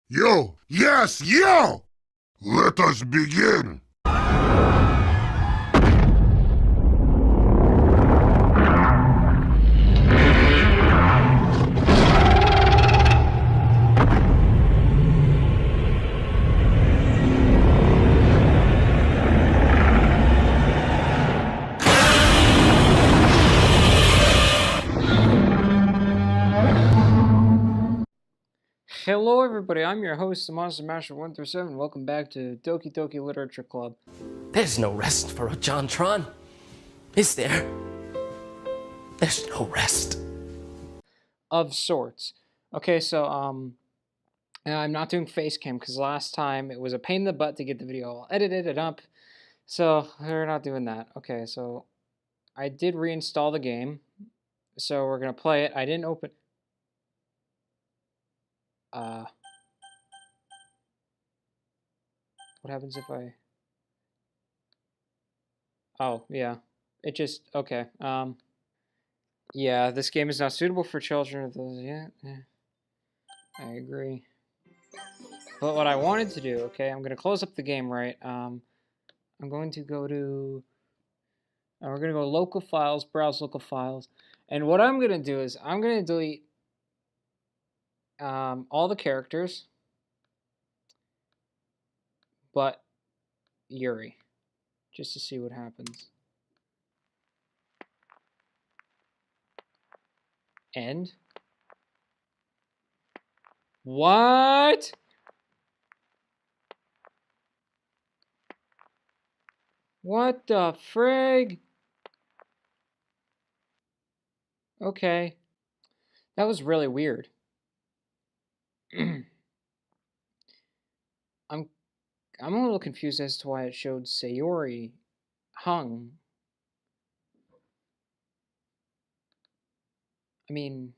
Yo! Yes, yo! Let us begin! Hello everybody, I'm your host, the Monster Master 1 through 7. Welcome back to Doki Doki Literature Club. There's no rest for a Jontron. Is there? There's no rest. Of sorts. Okay, so, I'm not doing face cam because last time it was a pain in the butt to get the video all edited and up. So, we're not doing that. Okay, so, I did reinstall the game. So, we're going to play it. I didn't open... What happens if I... Oh, yeah. It just... Okay, yeah, this game is not suitable for children. Yeah, I agree. But what I wanted to do, okay, I'm going to close up the game, right? I'm going to go to... we're going to go local files, browse local files. And what I'm going to do is I'm going to delete all the characters, but Yuri, just to see what happens. End. What? What the frig? Okay. That was really weird. I'm a little confused as to why it showed Sayori hung. I mean,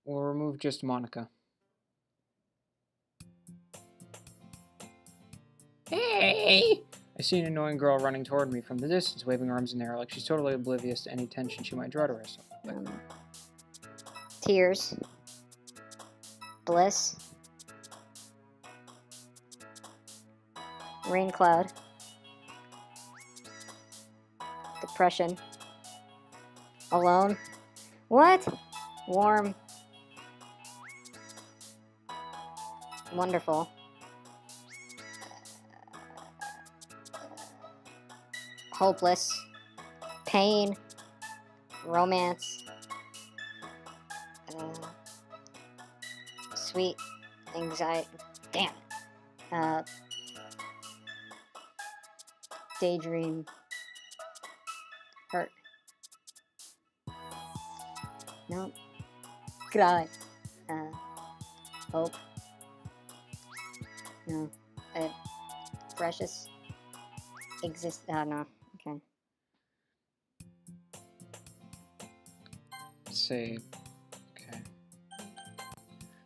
we'll remove just Monica. Hey! I see an annoying girl running toward me from the distance, waving arms in the air like she's totally oblivious to any tension she might draw to herself. Tears. Bliss. Rain cloud. Depression. Alone. What? Warm. Wonderful. Hopeless. Pain. Romance. Sweet. Anxiety. Damn. Daydream. Hurt. No. Cry. Hope. No. Precious. Exist. No. Okay. Save. Okay.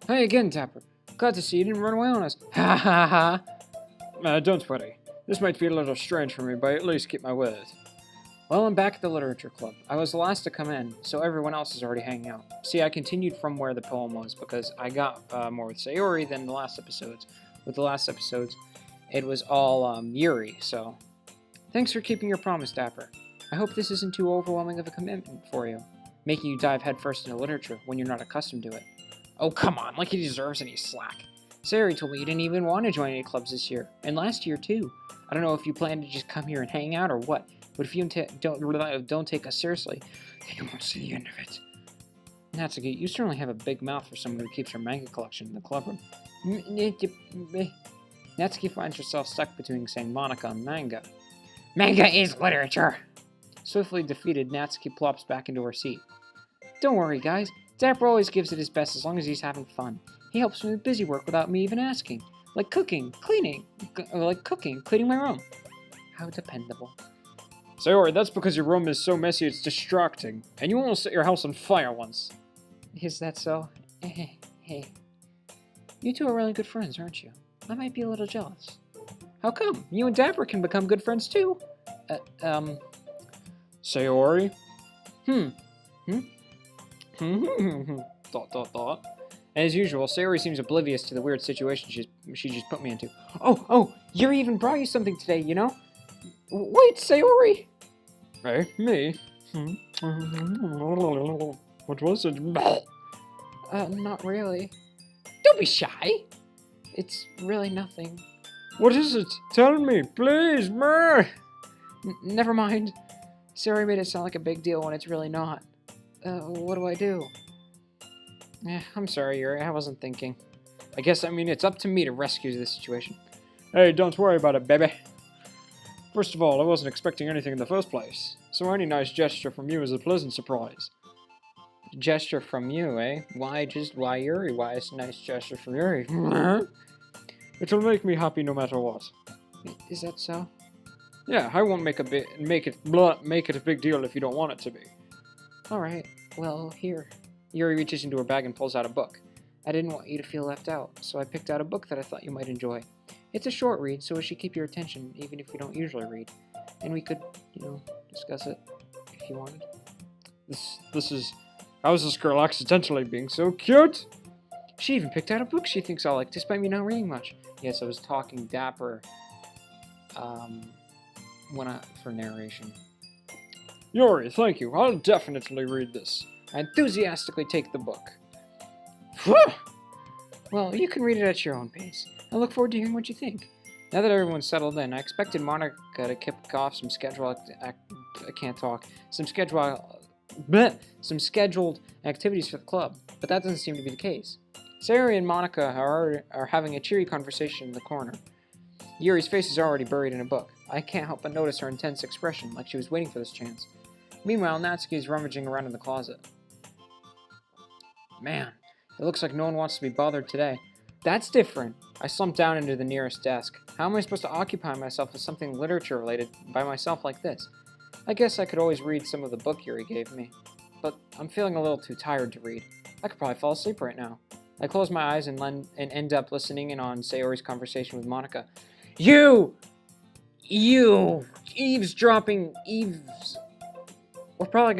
Hey again, Tapper. Glad to see you didn't run away on us. Ha ha ha. Don't worry. This might feel a little strange for me, but I at least keep my word. Well, I'm back at the literature club. I was the last to come in, so everyone else is already hanging out. See, I continued from where the poem was because I got more with Sayori than the last episodes. With the last episodes, it was all Yuri, so... Thanks for keeping your promise, Dapper. I hope this isn't too overwhelming of a commitment for you, making you dive headfirst into literature when you're not accustomed to it. Oh, come on, like he deserves any slack. Sayori told me you didn't even want to join any clubs this year, and last year too. I don't know if you plan to just come here and hang out or what, but if you don't take us seriously, then you won't see the end of it. Natsuki, you certainly have a big mouth for someone who keeps her manga collection in the clubroom. Natsuki finds herself stuck between saying Monica and manga. Manga is literature! Swiftly defeated, Natsuki plops back into her seat. Don't worry, guys. Dapper always gives it his best as long as he's having fun. He helps me with busy work without me even asking. Like cooking, cleaning my room. How dependable. Sayori, that's because your room is so messy it's distracting, and you almost set your house on fire once. Is that so? Hey. You two are really good friends, aren't you? I might be a little jealous. How come? You and Dapper can become good friends too. Sayori? Thought. As usual, Sayori seems oblivious to the weird situation she just put me into. Oh, Yuri even brought you something today, you know? Wait, Sayori! Hey, me? What was it? Not really. Don't be shy! It's really nothing. What is it? Tell me, please, Never mind. Sayori made it sound like a big deal when it's really not. What do I do? I'm sorry, Yuri. I wasn't thinking. I guess, it's up to me to rescue this situation. Hey, don't worry about it, baby. First of all, I wasn't expecting anything in the first place, so any nice gesture from you is a pleasant surprise. Gesture from you, eh? Why Yuri? Why is a nice gesture from Yuri? It'll make me happy no matter what. Is that so? Yeah, I won't make it a big deal if you don't want it to be. Alright, well, here. Yuri reaches into her bag and pulls out a book. I didn't want you to feel left out, so I picked out a book that I thought you might enjoy. It's a short read, so it should keep your attention, even if we don't usually read. And we could, discuss it, if you wanted. How's this girl accidentally being so cute? She even picked out a book she thinks I'll like, despite me not reading much. Yes, I was talking dapper, for narration. Yuri, thank you. I'll definitely read this. I enthusiastically take the book. Well, you can read it at your own pace. I look forward to hearing what you think. Now that everyone's settled in, I expected Monica to kick off some scheduled activities for the club, but that doesn't seem to be the case. Sayori and Monica are having a cheery conversation in the corner. Yuri's face is already buried in a book. I can't help but notice her intense expression, like she was waiting for this chance. Meanwhile, Natsuki is rummaging around in the closet. Man, it looks like no one wants to be bothered today. That's different. I slumped down into the nearest desk. How am I supposed to occupy myself with something literature-related by myself like this? I guess I could always read some of the book Yuri gave me, but I'm feeling a little too tired to read. I could probably fall asleep right now. I close my eyes and end up listening in on Sayori's conversation with Monica. You! Eavesdropping Eves... We're probably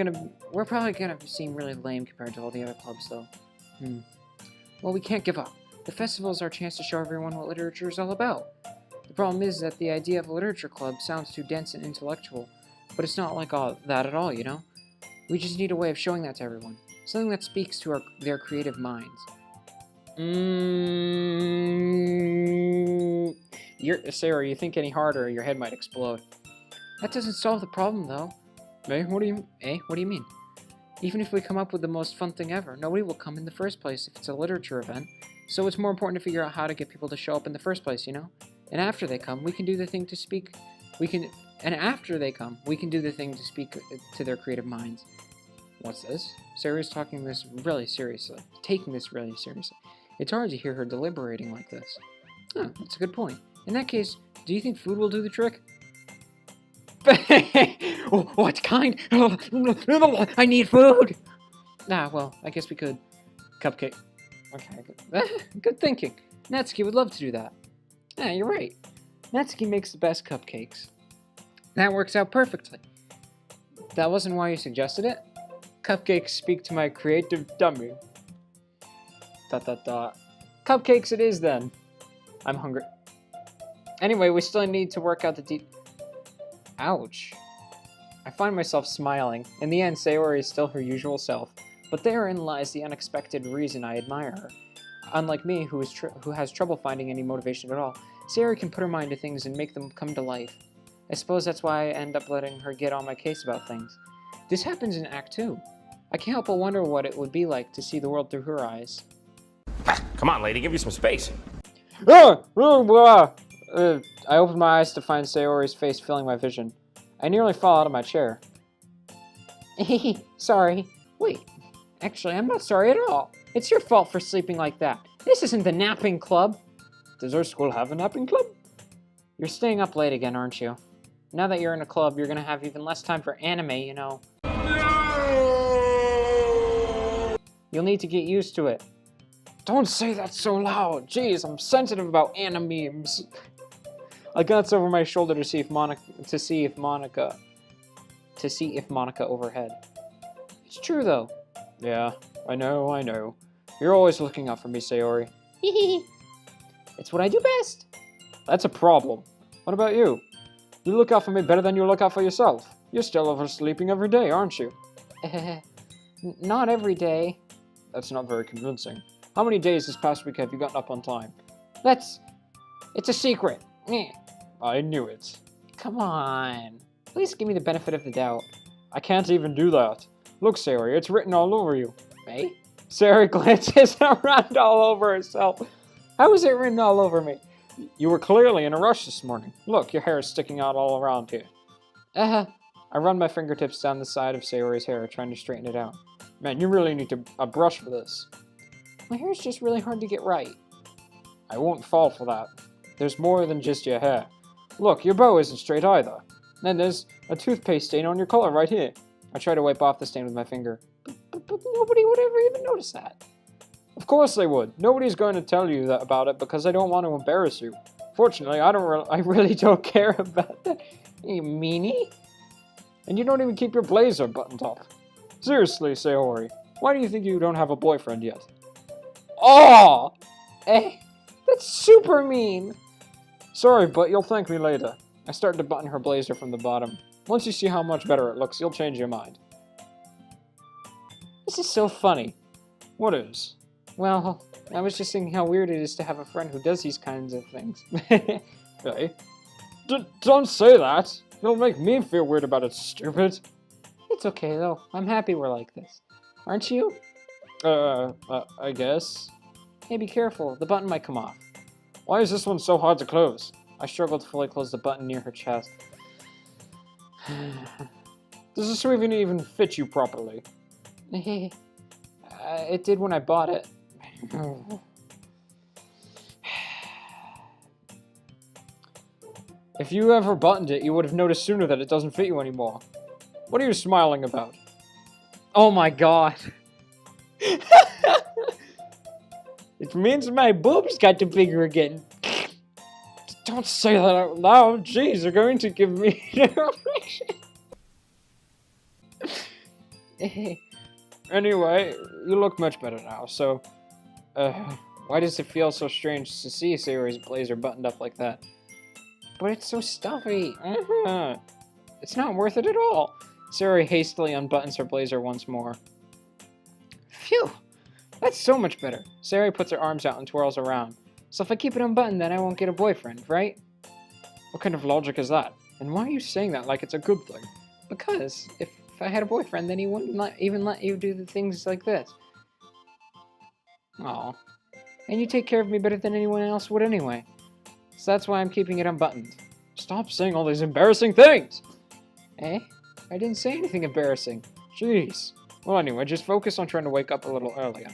gonna seem really lame compared to all the other clubs, though. Well, we can't give up. The festival is our chance to show everyone what literature is all about. The problem is that the idea of a literature club sounds too dense and intellectual, but it's not like that at all, you know? We just need a way of showing that to everyone. Something that speaks to their creative minds. Sarah, you think any harder, your head might explode. That doesn't solve the problem, though. What do you mean? Even if we come up with the most fun thing ever, nobody will come in the first place if it's a literature event. So it's more important to figure out how to get people to show up in the first place, you know? And after they come, we can do the thing to speak. After they come, we can do the thing to speak to their creative minds. What's this? Sarah's taking this really seriously. It's hard to hear her deliberating like this. Huh, that's a good point. In that case, do you think food will do the trick? What kind? I need food! Well, I guess we could. Cupcake. Okay, good thinking. Natsuki would love to do that. You're right. Natsuki makes the best cupcakes. That works out perfectly. That wasn't why you suggested it? Cupcakes speak to my creative dummy. ... Cupcakes it is, then. I'm hungry. Anyway, we still need to work out the Ouch. I find myself smiling. In the end, Sayori is still her usual self, but therein lies the unexpected reason I admire her. Unlike me, who has trouble finding any motivation at all, Sayori can put her mind to things and make them come to life. I suppose that's why I end up letting her get on my case about things. This happens in Act 2. I can't help but wonder what it would be like to see the world through her eyes. Come on, lady, give you some space. I opened my eyes to find Sayori's face filling my vision. I nearly fell out of my chair. Sorry. Wait, actually, I'm not sorry at all. It's your fault for sleeping like that. This isn't the napping club. Does our school have a napping club? You're staying up late again, aren't you? Now that you're in a club, you're gonna have even less time for anime, you know. You'll need to get used to it. Don't say that so loud. Jeez, I'm sensitive about animemes. I glanced over my shoulder to see if Monica overhead. It's true though. Yeah, I know. You're always looking out for me, Sayori. It's what I do best. That's a problem. What about you? You look out for me better than you look out for yourself. You're still oversleeping every day, aren't you? Not every day. That's not very convincing. How many days this past week have you gotten up on time? It's a secret. I knew it. Come on. Please give me the benefit of the doubt. I can't even do that. Look, Sayori, it's written all over you. Me? Sayori glances around all over herself. How is it written all over me? You were clearly in a rush this morning. Look, your hair is sticking out all around here. I run my fingertips down the side of Sayori's hair, trying to straighten it out. Man, you really need a brush for this. My hair's just really hard to get right. I won't fall for that. There's more than just your hair. Look, your bow isn't straight either. Then there's a toothpaste stain on your collar right here. I try to wipe off the stain with my finger. But nobody would ever even notice that. Of course they would. Nobody's going to tell you that about it because I don't want to embarrass you. Fortunately, I really don't care about that. You meanie? And you don't even keep your blazer buttoned up. Seriously, Sayori, why do you think you don't have a boyfriend yet? Oh! That's super mean. Sorry, but you'll thank me later. I started to button her blazer from the bottom. Once you see how much better it looks, you'll change your mind. This is so funny. What is? Well, I was just thinking how weird it is to have a friend who does these kinds of things. Hey, don't say that. It'll make me feel weird about it, stupid. It's okay, though. I'm happy we're like this. Aren't you? I guess. Hey, be careful. The button might come off. Why is this one so hard to close? I struggled to fully close the button near her chest. Does this even fit you properly? It did when I bought it. If you ever buttoned it, you would have noticed sooner that it doesn't fit you anymore. What are you smiling about? Oh my god. It means my boobs got bigger again. Don't say that out loud. Jeez, they're going to give me Anyway, you look much better now, so... why does it feel so strange to see Sayori's blazer buttoned up like that? But it's so stuffy. It's not worth it at all. Sayori hastily unbuttons her blazer once more. Phew! That's so much better. Sayori puts her arms out and twirls around. So if I keep it unbuttoned, then I won't get a boyfriend, right? What kind of logic is that? And why are you saying that like it's a good thing? Because if I had a boyfriend, then he wouldn't even let you do the things like this. Aw. And you take care of me better than anyone else would anyway. So that's why I'm keeping it unbuttoned. Stop saying all these embarrassing things! I didn't say anything embarrassing. Jeez. Well, anyway, just focus on trying to wake up a little earlier.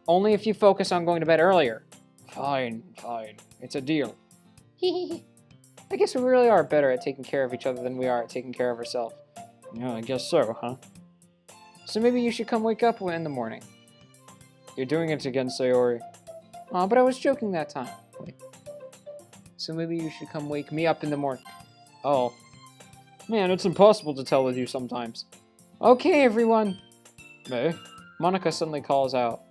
Only if you focus on going to bed earlier. Fine. It's a deal. I guess we really are better at taking care of each other than we are at taking care of ourselves. Yeah, I guess so, huh? So maybe you should come wake up in the morning. You're doing it again, Sayori. Aw, but I was joking that time. Wait. So maybe you should come wake me up in the morning. Oh. Man, it's impossible to tell with you sometimes. Okay, everyone. Hey, Monica suddenly calls out.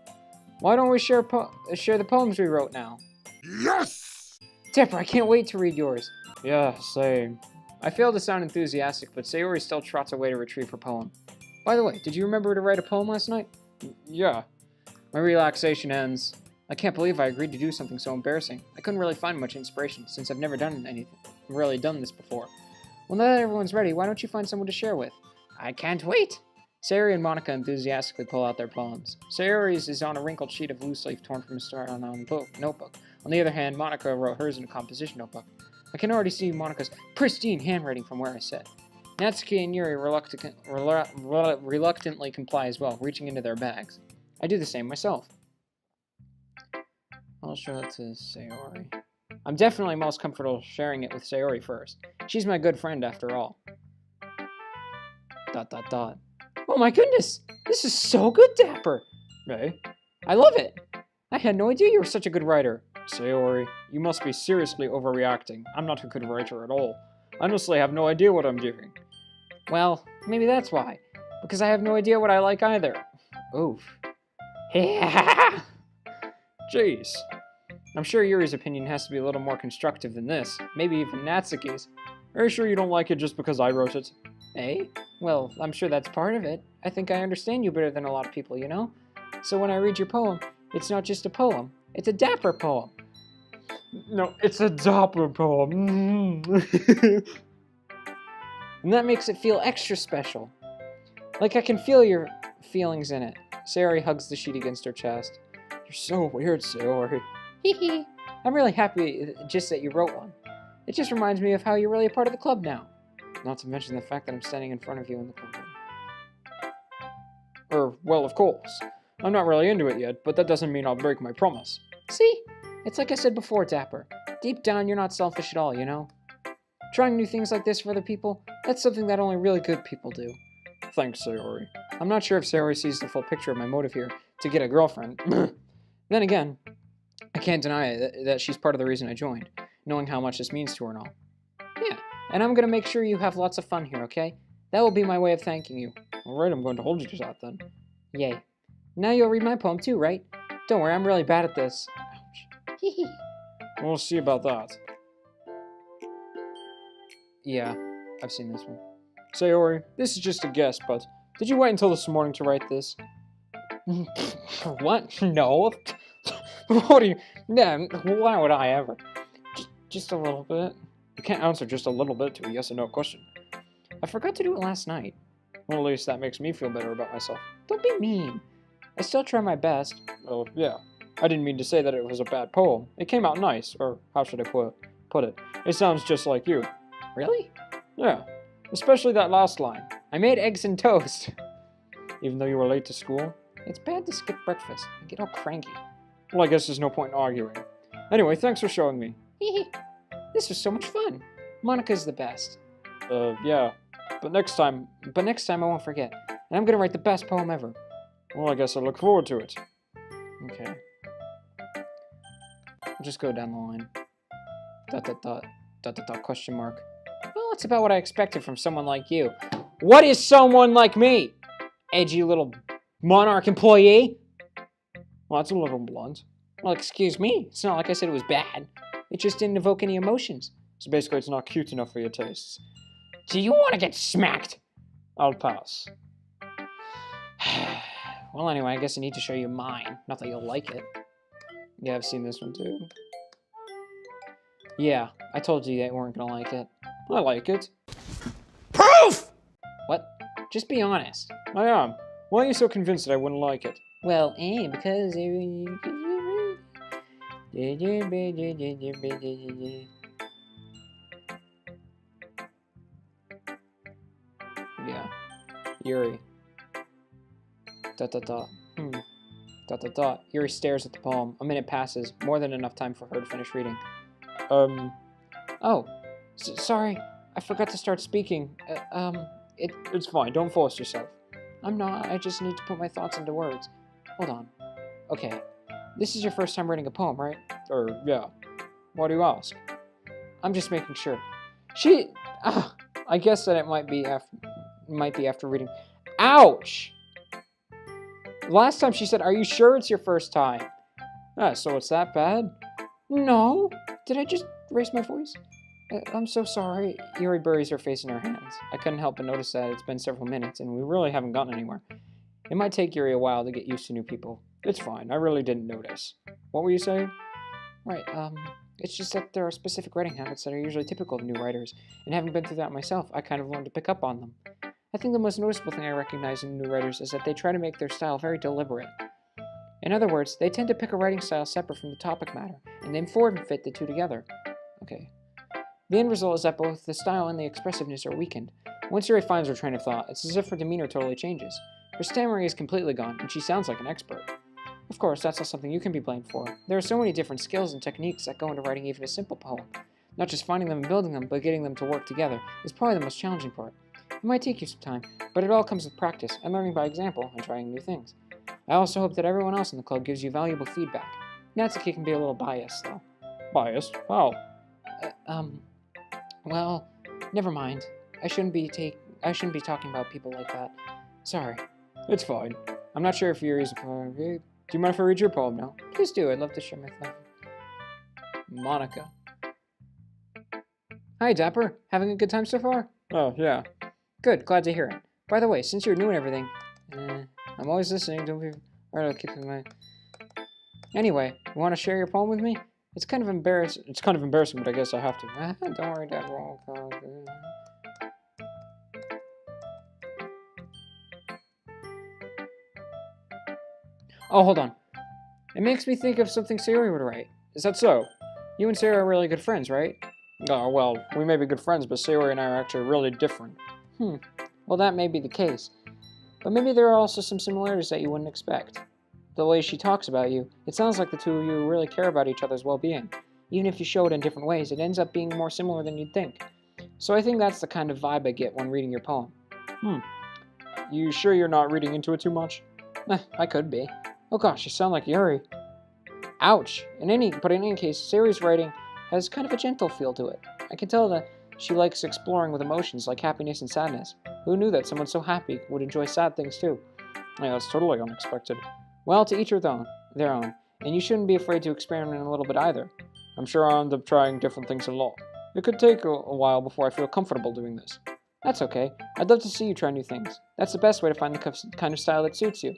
Why don't we share the poems we wrote now? Yes! Dapper, I can't wait to read yours. Yeah, same. I fail to sound enthusiastic, but Sayori still trots away to retrieve her poem. By the way, did you remember to write a poem last night? Yeah. My relaxation ends. I can't believe I agreed to do something so embarrassing. I couldn't really find much inspiration, since I've never done this before. Well, now that everyone's ready, why don't you find someone to share with? I can't wait! Sayori and Monica enthusiastically pull out their poems. Sayori's is on a wrinkled sheet of loose leaf torn from a star-on notebook. On the other hand, Monica wrote hers in a composition notebook. I can already see Monica's pristine handwriting from where I sit. Natsuki and Yuri reluctantly comply as well, reaching into their bags. I do the same myself. I'll show it to Sayori. I'm definitely most comfortable sharing it with Sayori first. She's my good friend after all. ... Oh my goodness! This is so good, Dapper! Hey? I love it! I had no idea you were such a good writer. Sayori, you must be seriously overreacting. I'm not a good writer at all. I honestly have no idea what I'm doing. Well, maybe that's why. Because I have no idea what I like either. Oof. Jeez. I'm sure Yuri's opinion has to be a little more constructive than this. Maybe even Natsuki's. Are you sure you don't like it just because I wrote it? Eh? Well, I'm sure that's part of it. I think I understand you better than a lot of people, you know? So when I read your poem, it's not just a poem. It's a dapper poem. No, it's a dapper poem. And that makes it feel extra special. Like I can feel your feelings in it. Sayori hugs the sheet against her chest. You're so weird, Sayori. Hee. I'm really happy just that you wrote one. It just reminds me of how you're really a part of the club now. Not to mention the fact that I'm standing in front of you in the club room. Well, of course. I'm not really into it yet, but that doesn't mean I'll break my promise. See? It's like I said before, Dapper. Deep down, you're not selfish at all, you know? Trying new things like this for other people, that's something that only really good people do. Thanks, Sayori. I'm not sure if Sayori sees the full picture of my motive here to get a girlfriend. Then again, I can't deny that she's part of the reason I joined, knowing how much this means to her and all. Yeah, and I'm going to make sure you have lots of fun here, okay? That will be my way of thanking you. Alright, I'm going to hold you to that then. Yay. Now you'll read my poem too, right? Don't worry, I'm really bad at this. Ouch. Hee. We'll see about that. Yeah, I've seen this one. Sayori, this is just a guess, but did you wait until this morning to write this? What? No. What do you... No, why would I ever? Just a little bit. You can't answer just a little bit to a yes or no question. I forgot to do it last night. Well, at least that makes me feel better about myself. Don't be mean. I still try my best. Oh, yeah. I didn't mean to say that it was a bad poem. It came out nice, or how should I put it? It sounds just like you. Really? Yeah. Especially that last line. I made eggs and toast. Even though you were late to school? It's bad to skip breakfast and get all cranky. Well, I guess there's no point in arguing. Anyway, thanks for showing me. This was so much fun. Monica's the best. Yeah. But next time I won't forget. And I'm gonna write the best poem ever. Well, I guess I look forward to it. Okay. I'll just go down the line. ... question mark. Well, that's about what I expected from someone like you. What is someone like me? Edgy little Monarch employee? Well, that's a little blunt. Well, excuse me. It's not like I said it was bad. It just didn't evoke any emotions. So basically, it's not cute enough for your tastes. Do you want to get smacked? I'll pass. Well, anyway, I guess I need to show you mine. Not that you'll like it. Yeah, I've seen this one too. Yeah, I told you they weren't gonna like it. I like it. Proof! What? Just be honest. I am. Why are you so convinced that I wouldn't like it? Well, because... Yeah. Yuri. ... Yuri stares at the poem. A minute passes. More than enough time for her to finish reading. Oh. Sorry. I forgot to start speaking. It's fine. Don't force yourself. I'm not. I just need to put my thoughts into words. Hold on. Okay. This is your first time reading a poem, right? Yeah. Why do you ask? I'm just making sure. I guess that it might be after reading. Ouch! Last time she said, are you sure it's your first time? So it's that bad? No. Did I just raise my voice? I'm so sorry. Yuri buries her face in her hands. I couldn't help but notice that it's been several minutes, and we really haven't gotten anywhere. It might take Yuri a while to get used to new people. It's fine. I really didn't notice. What were you saying? Right, it's just that there are specific writing habits that are usually typical of new writers, and having been through that myself, I kind of learned to pick up on them. I think the most noticeable thing I recognize in new writers is that they try to make their style very deliberate. In other words, they tend to pick a writing style separate from the topic matter, and then form fit the two together. Okay. The end result is that both the style and the expressiveness are weakened. Once Yuri finds her train of thought, it's as if her demeanor totally changes. Her stammering is completely gone, and she sounds like an expert. Of course, that's not something you can be blamed for. There are so many different skills and techniques that go into writing even a simple poem. Not just finding them and building them, but getting them to work together is probably the most challenging part. It might take you some time, but it all comes with practice and learning by example and trying new things. I also hope that everyone else in the club gives you valuable feedback. Natsuki can be a little biased, though. Biased? How? Well, never mind. I shouldn't be talking about people like that. Sorry. It's fine. I'm not sure if Yuri's Do you mind if I read your poem now? Please do. I'd love to share my thoughts. Monica. Hi, Dapper. Having a good time so far? Oh, yeah. Good. Glad to hear it. By the way, since you're new and everything, I'm always listening. Don't be... Alright, I'll keep in mind. Anyway, you want to share your poem with me? It's kind of embarrassing. It's kind of embarrassing, but I guess I have to. Don't worry, Dapper. Oh, hold on. It makes me think of something Sayori would write. Is that so? You and Sayori are really good friends, right? Oh, well, we may be good friends, but Sayori and I are actually really different. Well, that may be the case. But maybe there are also some similarities that you wouldn't expect. The way she talks about you, it sounds like the two of you really care about each other's well-being. Even if you show it in different ways, it ends up being more similar than you'd think. So I think that's the kind of vibe I get when reading your poem. You sure you're not reading into it too much? I could be. Oh gosh, you sound like Yuri. Ouch. But in any case, Sayori's writing has kind of a gentle feel to it. I can tell that she likes exploring with emotions like happiness and sadness. Who knew that someone so happy would enjoy sad things too? Yeah, that's totally unexpected. Well, to each their own, and you shouldn't be afraid to experiment a little bit either. I'm sure I'll end up trying different things a lot. It could take a while before I feel comfortable doing this. That's okay. I'd love to see you try new things. That's the best way to find the kind of style that suits you.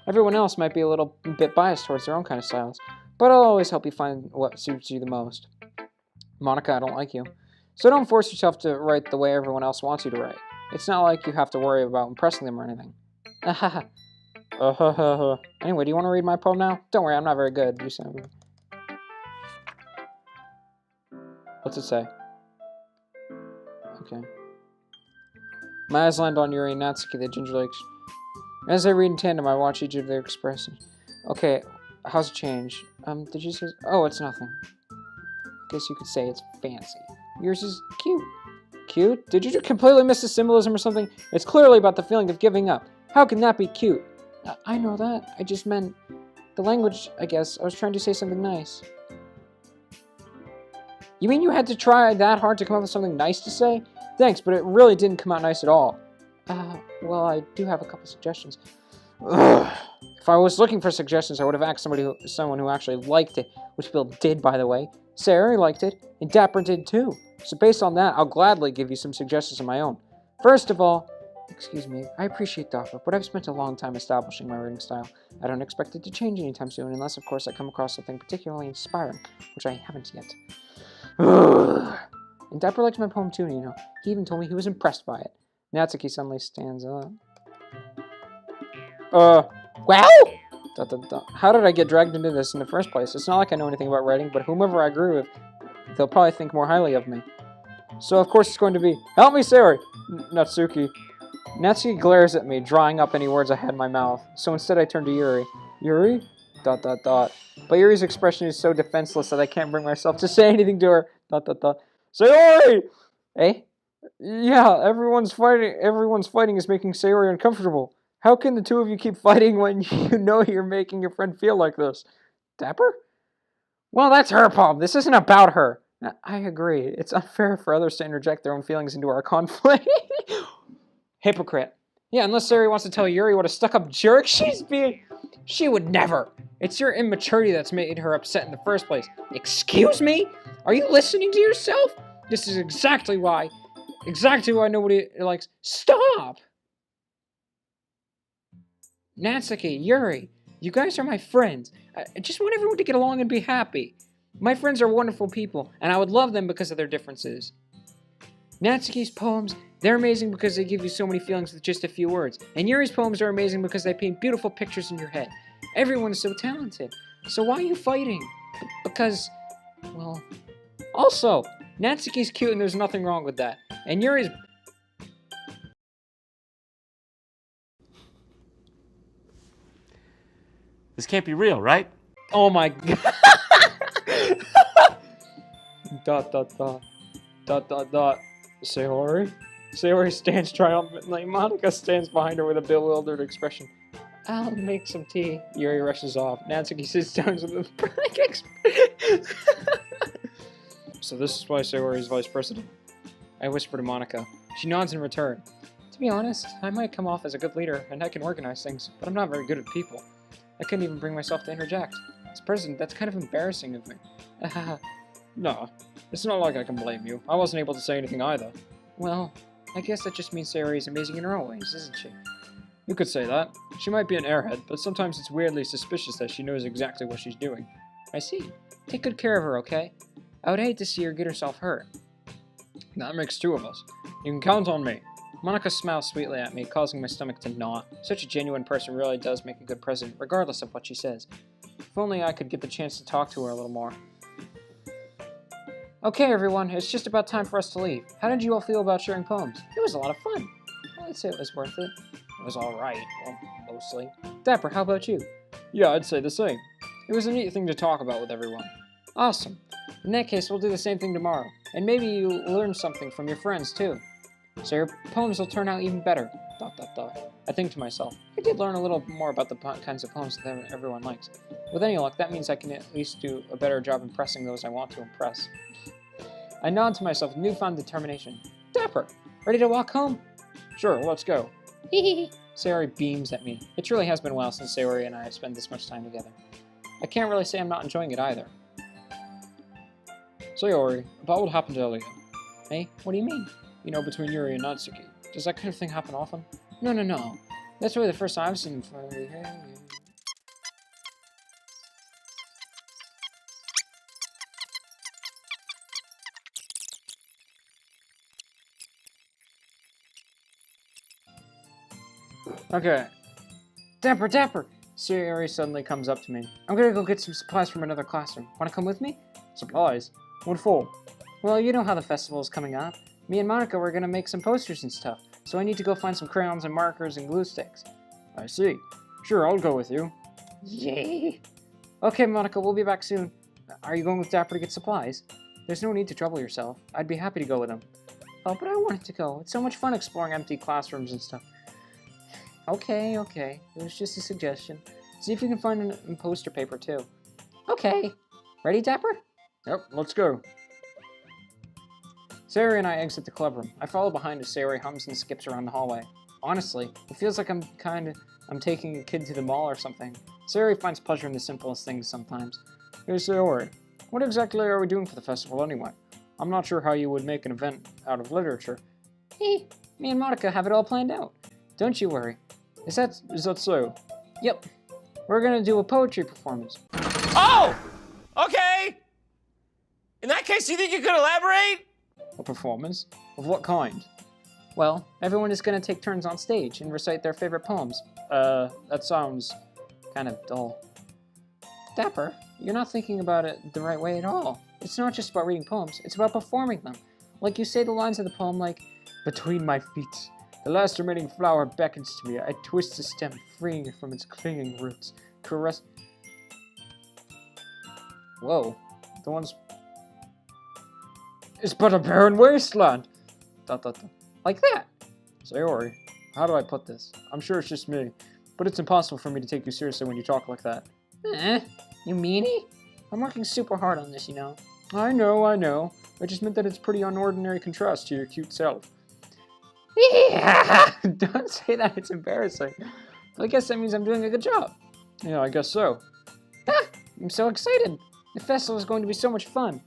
Everyone else might be a little bit biased towards their own kind of styles, but I'll always help you find what suits you the most. Monica, I don't like you. So don't force yourself to write the way everyone else wants you to write. It's not like you have to worry about impressing them or anything. Anyway, do you want to read my poem now? Don't worry, I'm not very good. You said. What's it say? Okay. My eyes land on Yuri and Natsuki, the ginger lakes. As I read in tandem, I watch each of their expressions. Okay, how's it change? Did you say... Oh, it's nothing. Guess you could say it's fancy. Yours is cute. Cute? Did you completely miss the symbolism or something? It's clearly about the feeling of giving up. How can that be cute? I know that. I just meant... the language, I guess. I was trying to say something nice. You mean you had to try that hard to come up with something nice to say? Thanks, but it really didn't come out nice at all. Well, I do have a couple suggestions. Ugh. If I was looking for suggestions, I would have asked someone who actually liked it, which Bill did, by the way. Sayori liked it, and Dapper did too. So based on that, I'll gladly give you some suggestions of my own. First of all, excuse me, I appreciate Dapper, but I've spent a long time establishing my writing style. I don't expect it to change anytime soon, unless, of course, I come across something particularly inspiring, which I haven't yet. Ugh. And Dapper likes my poem too, you know. He even told me he was impressed by it. Natsuki suddenly stands up. Well? How did I get dragged into this in the first place? It's not like I know anything about writing, but whomever I agree with, they'll probably think more highly of me. So of course it's going to be, help me, Sayori! Natsuki. Natsuki glares at me, drawing up any words I had in my mouth. So instead I turn to Yuri. Yuri? ... But Yuri's expression is so defenseless that I can't bring myself to say anything to her. ... Sayori! Eh? Yeah, everyone's fighting is making Sayori uncomfortable. How can the two of you keep fighting when you know you're making your friend feel like this? Dapper? Well, that's her poem. This isn't about her. I agree. It's unfair for others to interject their own feelings into our conflict. Hypocrite. Yeah, unless Sayori wants to tell Yuri what a stuck-up jerk she's being. She would never. It's your immaturity that's made her upset in the first place. Excuse me? Are you listening to yourself? This is exactly why nobody likes... Stop! Natsuki, Yuri, you guys are my friends. I just want everyone to get along and be happy. My friends are wonderful people, and I would love them because of their differences. Natsuki's poems, they're amazing because they give you so many feelings with just a few words. And Yuri's poems are amazing because they paint beautiful pictures in your head. Everyone's so talented. So why are you fighting? Because, well... Also, Natsuki's cute and there's nothing wrong with that. And Yuri's... This can't be real, right? Oh my god. ... Sayori? Sayori stands triumphantly. Monica stands behind her with a bewildered expression. I'll make some tea. Yuri rushes off. Natsuki sits down with a frank expression. So this is why Sayori is vice president. I whisper to Monica. She nods in return. To be honest, I might come off as a good leader, and I can organize things, but I'm not very good at people. I couldn't even bring myself to interject. As president, that's kind of embarrassing of me. No, it's not like I can blame you. I wasn't able to say anything either. Well, I guess that just means Sayori is amazing in her own ways, isn't she? You could say that. She might be an airhead, but sometimes it's weirdly suspicious that she knows exactly what she's doing. I see. Take good care of her, okay? I would hate to see her get herself hurt. That makes two of us. You can count on me. Monica smiles sweetly at me, causing my stomach to knot. Such a genuine person really does make a good president, regardless of what she says. If only I could get the chance to talk to her a little more. Okay, everyone, it's just about time for us to leave. How did you all feel about sharing poems? It was a lot of fun. I'd say it was worth it. It was alright, well, mostly. Dapper, how about you? Yeah, I'd say the same. It was a neat thing to talk about with everyone. Awesome. In that case, we'll do the same thing tomorrow. And maybe you'll learn something from your friends, too. So your poems will turn out even better. ... I think to myself, I did learn a little more about the kinds of poems that everyone likes. With any luck, that means I can at least do a better job impressing those I want to impress. I nod to myself with newfound determination. Dapper, ready to walk home? Sure, let's go. Sayori beams at me. It truly has been a while since Sayori and I have spent this much time together. I can't really say I'm not enjoying it either. Sayori, about what happened earlier. Hey, what do you mean? You know, between Yuri and Natsuki. Does that kind of thing happen often? No. That's really the first time I've seen him for... Okay. Dapper! Sayori suddenly comes up to me. I'm gonna go get some supplies from another classroom. Wanna come with me? Supplies? What for? Well, you know how the festival is coming up. Me and Monica were gonna make some posters and stuff, so I need to go find some crayons and markers and glue sticks. I see. Sure, I'll go with you. Yay! Okay, Monica, we'll be back soon. Are you going with Dapper to get supplies? There's no need to trouble yourself. I'd be happy to go with him. Oh, but I wanted to go. It's so much fun exploring empty classrooms and stuff. Okay. It was just a suggestion. See if you can find a poster paper, too. Okay. Ready, Dapper? Yep, let's go. Sayori and I exit the clubroom. I follow behind as Sayori hums and skips around the hallway. Honestly, it feels like I'm taking a kid to the mall or something. Sayori finds pleasure in the simplest things sometimes. Hey Sayori, what exactly are we doing for the festival anyway? I'm not sure how you would make an event out of literature. Hey, me and Monica have it all planned out. Don't you worry. Is that so? Yep. We're gonna do a poetry performance. Oh! Okay! In that case, you think you could elaborate? A performance? Of what kind? Well, everyone is gonna take turns on stage and recite their favorite poems. That sounds kind of dull. Dapper, you're not thinking about it the right way at all. It's not just about reading poems, it's about performing them. Like you say the lines of the poem like, between my feet, the last remaining flower beckons to me. I twist the stem, freeing it from its clinging roots. Caress... Whoa. The one's... It's but a barren wasteland! ... Like that! Sayori, how do I put this? I'm sure it's just me, but it's impossible for me to take you seriously when you talk like that. You meanie? I'm working super hard on this, you know. I know. I just meant that it's pretty unordinary contrast to your cute self. Don't say that, it's embarrassing. But I guess that means I'm doing a good job. Yeah, I guess so. I'm so excited. The festival is going to be so much fun.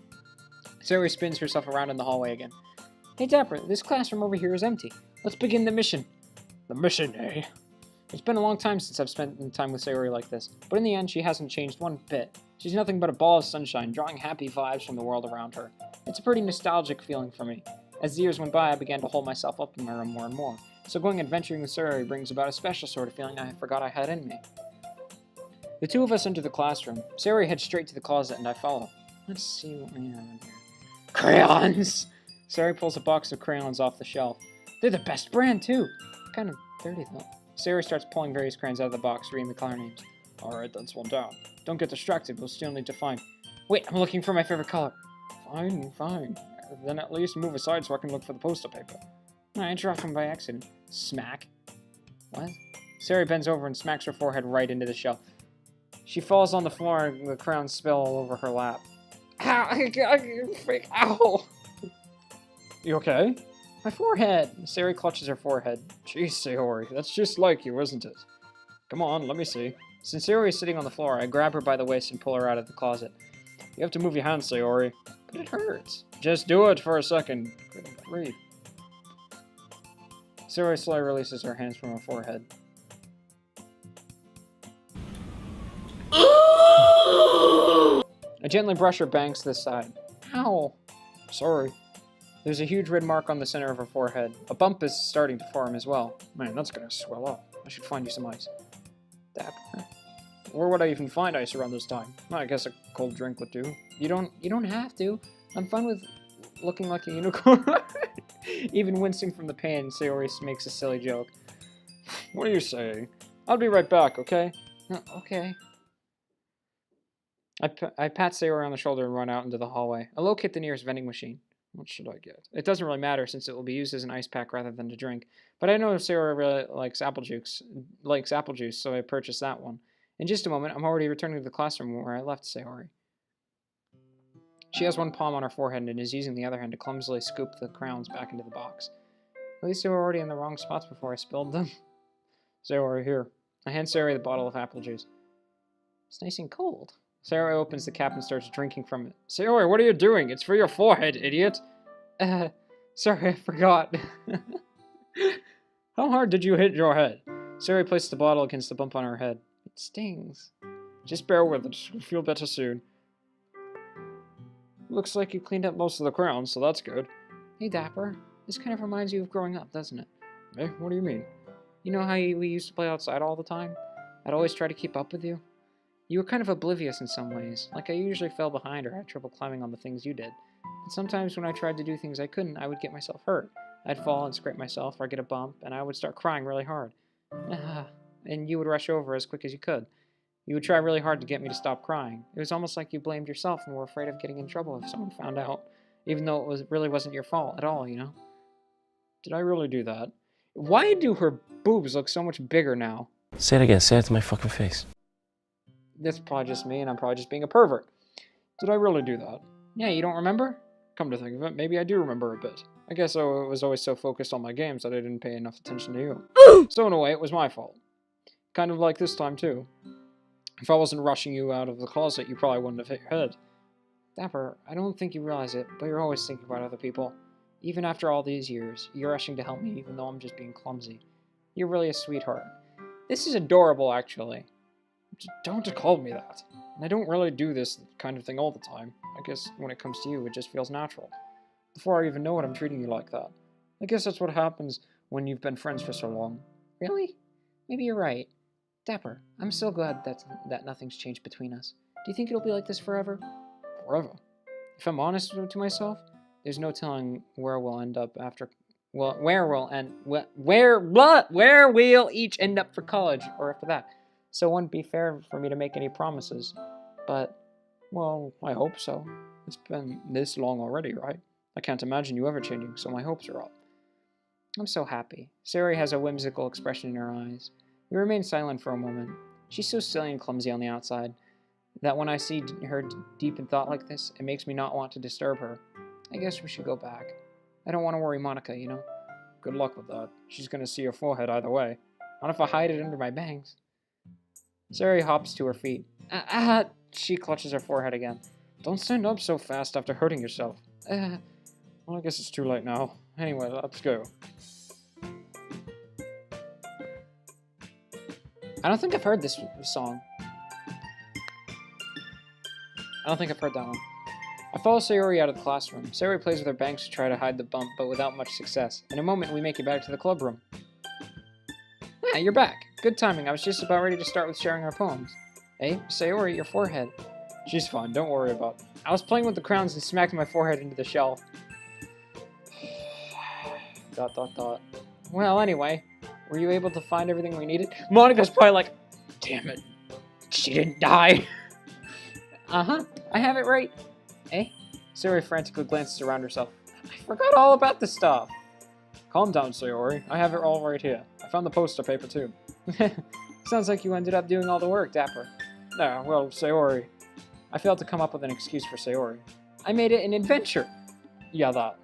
Sayori spins herself around in the hallway again. Hey Dapper, this classroom over here is empty. Let's begin the mission. The mission, eh? It's been a long time since I've spent time with Sayori like this, but in the end she hasn't changed one bit. She's nothing but a ball of sunshine, drawing happy vibes from the world around her. It's a pretty nostalgic feeling for me. As the years went by, I began to hold myself up in my room more and more, so going adventuring with Sayori brings about a special sort of feeling I forgot I had in me. The two of us enter the classroom. Sayori heads straight to the closet and I follow. Let's see what we have in here. Crayons! Sayori pulls a box of crayons off the shelf. They're the best brand, too! Kind of dirty, though. Sayori starts pulling various crayons out of the box, reading the color names. Alright, that's one down. Don't get distracted, we'll still need to find... Wait, I'm looking for my favorite color. Fine. Then at least move aside so I can look for the poster paper. I dropped them by accident. Smack. What? Sayori bends over and smacks her forehead right into the shelf. She falls on the floor and the crayons spill all over her lap. Ow! You okay? My forehead! Sayori clutches her forehead. Jeez, Sayori, that's just like you, isn't it? Come on, let me see. Since Sayori is sitting on the floor, I grab her by the waist and pull her out of the closet. You have to move your hands, Sayori. But it hurts. Just do it for a second. Good grief. Sayori slowly releases her hands from her forehead. I gently brush her bangs to the side. Ow. Sorry. There's a huge red mark on the center of her forehead. A bump is starting to form as well. Man, that's gonna swell up. I should find you some ice. Dapper. Where would I even find ice around this time? Well, I guess a cold drink would do. You don't have to. I'm fine with looking like a unicorn. Even wincing from the pain, Sayori makes a silly joke. What are you saying? I'll be right back, okay? Okay. I pat Sayori on the shoulder and run out into the hallway. I locate the nearest vending machine. What should I get? It doesn't really matter since it will be used as an ice pack rather than to drink. But I know Sayori really likes apple juice, so I purchased that one. In just a moment, I'm already returning to the classroom where I left Sayori. She has one palm on her forehead and is using the other hand to clumsily scoop the crowns back into the box. At least they were already in the wrong spots before I spilled them. Sayori, here. I hand Sayori the bottle of apple juice. It's nice and cold. Sayori opens the cap and starts drinking from it. Sayori, what are you doing? It's for your forehead, idiot. Sorry, I forgot. How hard did you hit your head? Sayori placed the bottle against the bump on her head. It stings. Just bear with it. You'll feel better soon. Looks like you cleaned up most of the crowns, so that's good. Hey, Dapper. This kind of reminds you of growing up, doesn't it? Eh? What do you mean? You know how we used to play outside all the time? I'd always try to keep up with you. You were kind of oblivious in some ways. Like I usually fell behind or had trouble climbing on the things you did. But sometimes when I tried to do things I couldn't, I would get myself hurt. I'd fall and scrape myself or get a bump, and I would start crying really hard. And you would rush over as quick as you could. You would try really hard to get me to stop crying. It was almost like you blamed yourself and were afraid of getting in trouble if someone found out, even though it really wasn't your fault at all, you know? Did I really do that? Why do her boobs look so much bigger now? Say it again. Say it to my fucking face. That's probably just me, and I'm probably just being a pervert. Did I really do that? Yeah, you don't remember? Come to think of it, maybe I do remember a bit. I guess I was always so focused on my games that I didn't pay enough attention to you. So in a way, it was my fault. Kind of like this time, too. If I wasn't rushing you out of the closet, you probably wouldn't have hit your head. Dapper, I don't think you realize it, but you're always thinking about other people. Even after all these years, you're rushing to help me even though I'm just being clumsy. You're really a sweetheart. This is adorable, actually. Don't call me that. And I don't really do this kind of thing all the time. I guess when it comes to you, it just feels natural. Before I even know it, I'm treating you like that. I guess that's what happens when you've been friends for so long. Really? Maybe you're right. Dapper, I'm so glad that nothing's changed between us. Do you think it'll be like this forever? Forever? If I'm honest to myself, there's no telling where we'll end up after... Well, where we'll each end up for college, or after that. So it wouldn't be fair for me to make any promises. But, well, I hope so. It's been this long already, right? I can't imagine you ever changing, so my hopes are up. I'm so happy. Sayori has a whimsical expression in her eyes. We remain silent for a moment. She's so silly and clumsy on the outside that when I see her deep in thought like this, it makes me not want to disturb her. I guess we should go back. I don't want to worry Monica, you know? Good luck with that. She's gonna see your forehead either way. Not if I hide it under my bangs. Sayori hops to her feet. She clutches her forehead again. Don't stand up so fast after hurting yourself. Well, I guess it's too late now. Anyway, let's go. I don't think I've heard this song. I don't think I've heard that one. I follow Sayori out of the classroom. Sayori plays with her bangs to try to hide the bump, but without much success. In a moment, we make it back to the club room. Ah, you're back. Good timing. I was just about ready to start with sharing our poems. Hey, Sayori, your forehead. She's fine. Don't worry about it. I was playing with the crowns and smacked my forehead into the shelf. ... Well, anyway, were you able to find everything we needed? Monica's probably like, damn it, she didn't die. Uh-huh, I have it right. Eh? Sayori frantically glances around herself. I forgot all about the stuff. Calm down, Sayori. I have it all right here. I found the poster paper, too. Sounds like you ended up doing all the work, Dapper. No, well, Sayori. I failed to come up with an excuse for Sayori. I made it an adventure. Yeah, that.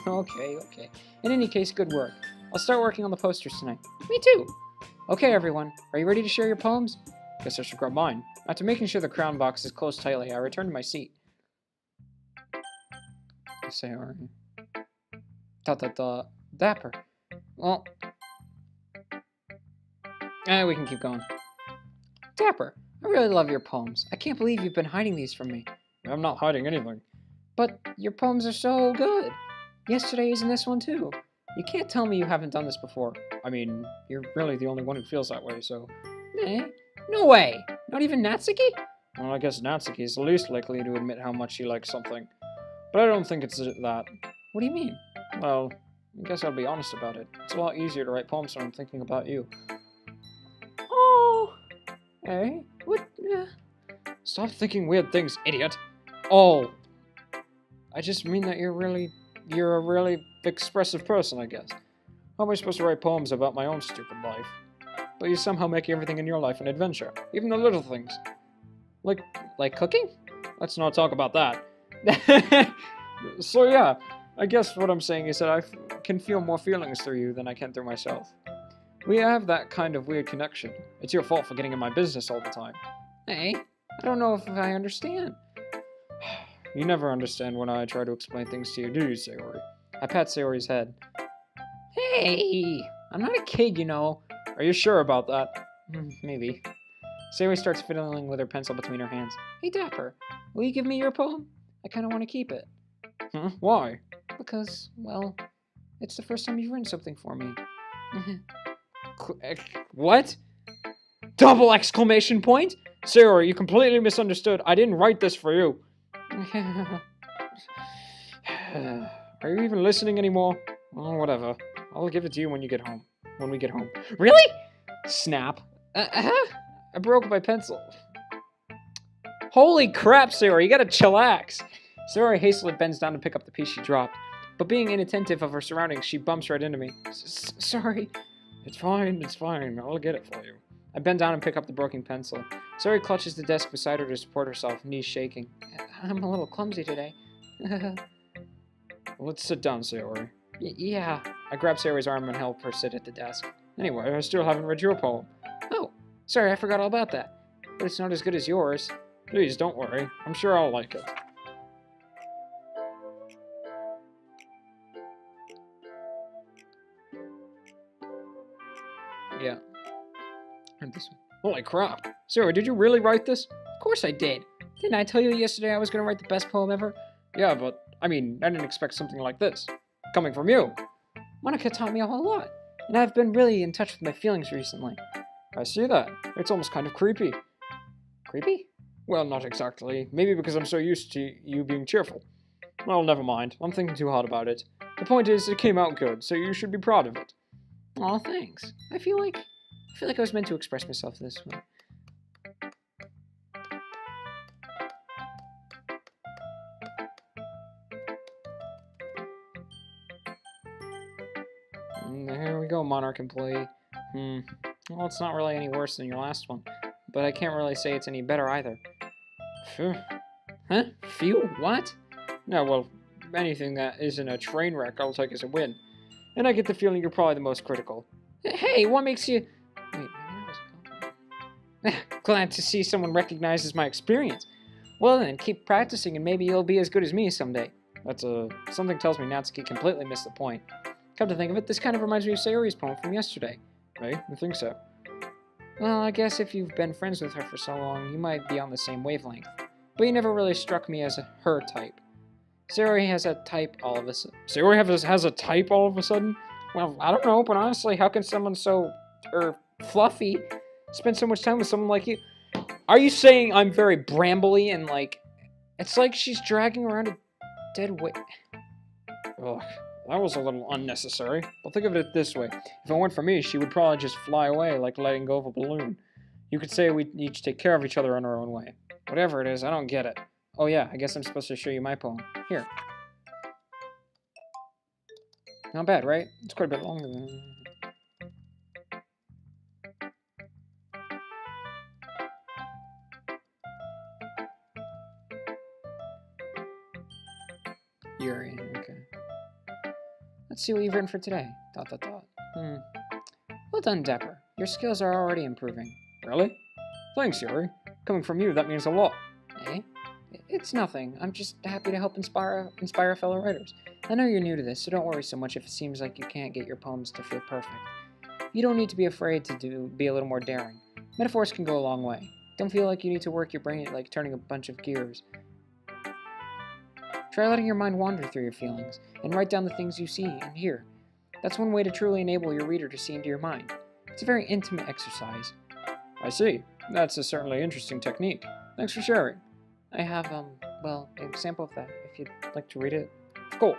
Okay. In any case, good work. I'll start working on the posters tonight. Me too. Okay, everyone, are you ready to share your poems? Guess I should grab mine. After making sure the crown box is closed tightly, I return to my seat. Sayori. Dapper. Well, we can keep going. Dapper, I really love your poems. I can't believe you've been hiding these from me. I'm not hiding anything. But your poems are so good. Yesterday is in this one too. You can't tell me you haven't done this before. I mean, you're really the only one who feels that way, so... Eh? No way! Not even Natsuki? Well, I guess Natsuki is the least likely to admit how much she likes something. But I don't think it's that. What do you mean? Well, I guess I'll be honest about it. It's a lot easier to write poems when I'm thinking about you. Oh! Eh? What? Stop thinking weird things, idiot! Oh! I just mean that you're a really expressive person, I guess. How am I supposed to write poems about my own stupid life? But you somehow make everything in your life an adventure, even the little things. Like cooking? Let's not talk about that. So yeah, I guess what I'm saying is that I can feel more feelings through you than I can through myself. We have that kind of weird connection. It's your fault for getting in my business all the time. Hey, I don't know if I understand. You never understand when I try to explain things to you, do you, Sayori? I pat Sayori's head. Hey, I'm not a kid, you know. Are you sure about that? Maybe. Sayori starts fiddling with her pencil between her hands. Hey, Dapper, will you give me your poem? I kind of want to keep it. Huh? Why? Because, well, it's the first time you've written something for me. What? Double exclamation point? Sayori, you completely misunderstood. I didn't write this for you. Are you even listening anymore? Oh, whatever. I'll give it to you when you get home. When we get home. Really? Snap. I broke my pencil. Holy crap, Sayori, you gotta chillax. Sayori hastily bends down to pick up the piece she dropped, but being inattentive of her surroundings, she bumps right into me. Sorry. It's fine. I'll get it for you. I bend down and pick up the broken pencil. Sayori clutches the desk beside her to support herself, knees shaking. I'm a little clumsy today. Let's sit down, Sayori. Yeah. I grab Sayori's arm and help her sit at the desk. Anyway, I still haven't read your poem. Oh, sorry, I forgot all about that. But it's not as good as yours. Please, don't worry. I'm sure I'll like it. Yeah. And this one. Holy crap. Sayori, did you really write this? Of course I did. Didn't I tell you yesterday I was going to write the best poem ever? Yeah, but, I mean, I didn't expect something like this. Coming from you. Monica taught me a whole lot, and I've been really in touch with my feelings recently. I see that. It's almost kind of creepy. Creepy? Well, not exactly. Maybe because I'm so used to you being cheerful. Well, never mind. I'm thinking too hard about it. The point is, it came out good, so you should be proud of it. Aw, thanks. I feel like I was meant to express myself this way. Here we go, Monarch employee. Well, it's not really any worse than your last one, but I can't really say it's any better either. Phew. Huh? Phew? What? Yeah, well, anything that isn't a train wreck I'll take as a win. And I get the feeling you're probably the most critical. Hey, what makes you... Wait, maybe that was a compliment. Glad to see someone recognizes my experience. Well then, keep practicing and maybe you'll be as good as me someday. Something tells me Natsuki completely missed the point. Come to think of it, this kind of reminds me of Sayori's poem from yesterday. Hey, I think so. Well, I guess if you've been friends with her for so long, you might be on the same wavelength. But you never really struck me as her type. Sayori has a type all of a sudden. Sayori has a type all of a sudden? Well, I don't know, but honestly, how can someone so, fluffy spend so much time with someone like you? Are you saying I'm very brambly and, like, it's like she's dragging around a dead weight? Ugh, that was a little unnecessary. But think of it this way. If it weren't for me, she would probably just fly away like letting go of a balloon. You could say we each take care of each other in our own way. Whatever it is, I don't get it. Oh yeah, I guess I'm supposed to show you my poem. Here. Not bad, right? It's quite a bit longer than... Yuri, okay. Let's see what you've written for today. ... Well done, Dapper. Your skills are already improving. Really? Thanks, Yuri. Coming from you, that means a lot. Eh? It's nothing. I'm just happy to help inspire fellow writers. I know you're new to this, so don't worry so much if it seems like you can't get your poems to feel perfect. You don't need to be afraid to be a little more daring. Metaphors can go a long way. Don't feel like you need to work your brain like turning a bunch of gears. Try letting your mind wander through your feelings, and write down the things you see and hear. That's one way to truly enable your reader to see into your mind. It's a very intimate exercise. I see. That's a certainly interesting technique. Thanks for sharing. I have, well, an example of that, if you'd like to read it. Of course.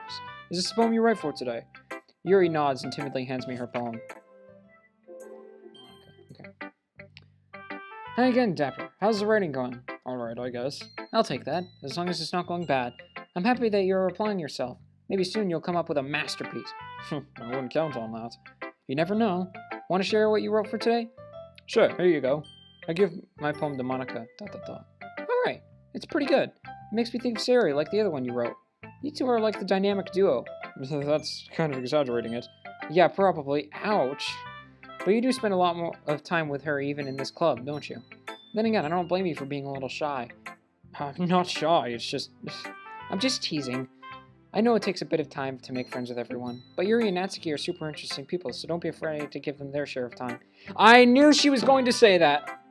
Is this the poem you write for today? Yuri nods and timidly hands me her poem. Okay. Hi again, Dapper. How's the writing going? Alright, I guess. I'll take that, as long as it's not going bad. I'm happy that you're applying yourself. Maybe soon you'll come up with a masterpiece. I wouldn't count on that. You never know. Want to share what you wrote for today? Sure, here you go. I give my poem to Monica, ... Alright, it's pretty good. It makes me think of Sayori, like the other one you wrote. You two are like the dynamic duo. That's kind of exaggerating it. Yeah, probably. Ouch. But you do spend a lot more of time with her even in this club, don't you? Then again, I don't blame you for being a little shy. I'm not shy, it's just... I'm just teasing. I know it takes a bit of time to make friends with everyone, but Yuri and Natsuki are super interesting people, so don't be afraid to give them their share of time. I knew she was going to say that!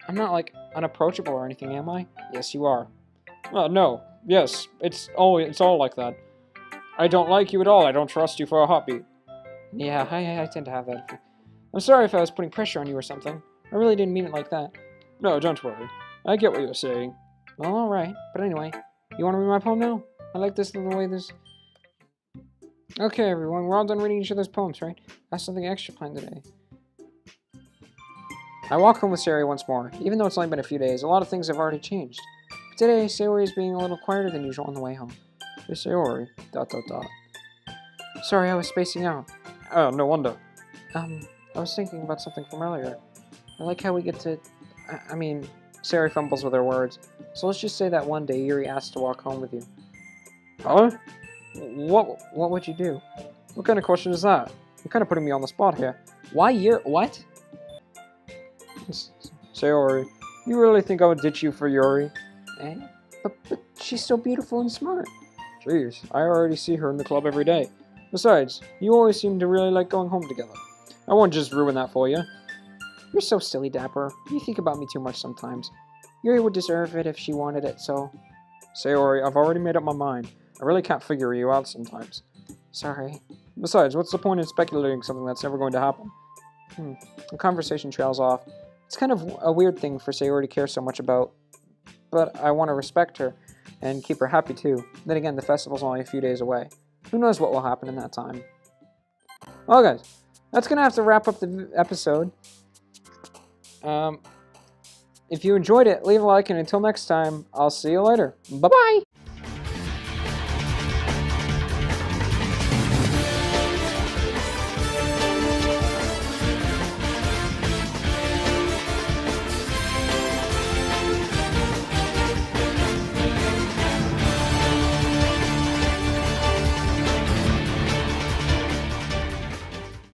I'm not, like, unapproachable or anything, am I? Yes, you are. No. Yes, it's all like that. I don't like you at all. I don't trust you for a heartbeat. Yeah, I tend to have that. I'm sorry if I was putting pressure on you or something. I really didn't mean it like that. No, don't worry. I get what you're saying. Well, alright. But anyway, you want to read my poem now? I like this the way this... Okay, everyone, we're all done reading each other's poems, right? I have something extra planned today. I walk home with Sayori once more. Even though it's only been a few days, a lot of things have already changed. But today, Sayori is being a little quieter than usual on the way home. Hey, Sayori... ... Sorry, I was spacing out. Oh, no wonder. I was thinking about something from earlier. I like how we get to... I mean, Sayori fumbles with her words. So let's just say that one day Yuri asked to walk home with you. Huh? What would you do? What kind of question is that? You're kind of putting me on the spot here. Why Yuri? What? Sayori, you really think I would ditch you for Yuri? Eh? But she's so beautiful and smart. Jeez, I already see her in the club every day. Besides, you always seem to really like going home together. I won't just ruin that for you. You're so silly, Dapper. You think about me too much sometimes. Yuri would deserve it if she wanted it, so... Sayori, I've already made up my mind. I really can't figure you out sometimes. Sorry. Besides, what's the point in speculating something that's never going to happen? The conversation trails off. It's kind of a weird thing for Sayori to care so much about, but I want to respect her and keep her happy too. Then again, the festival's only a few days away. Who knows what will happen in that time. Well, guys, that's going to have to wrap up the episode. If you enjoyed it, leave a like, and until next time, I'll see you later. Bye-bye!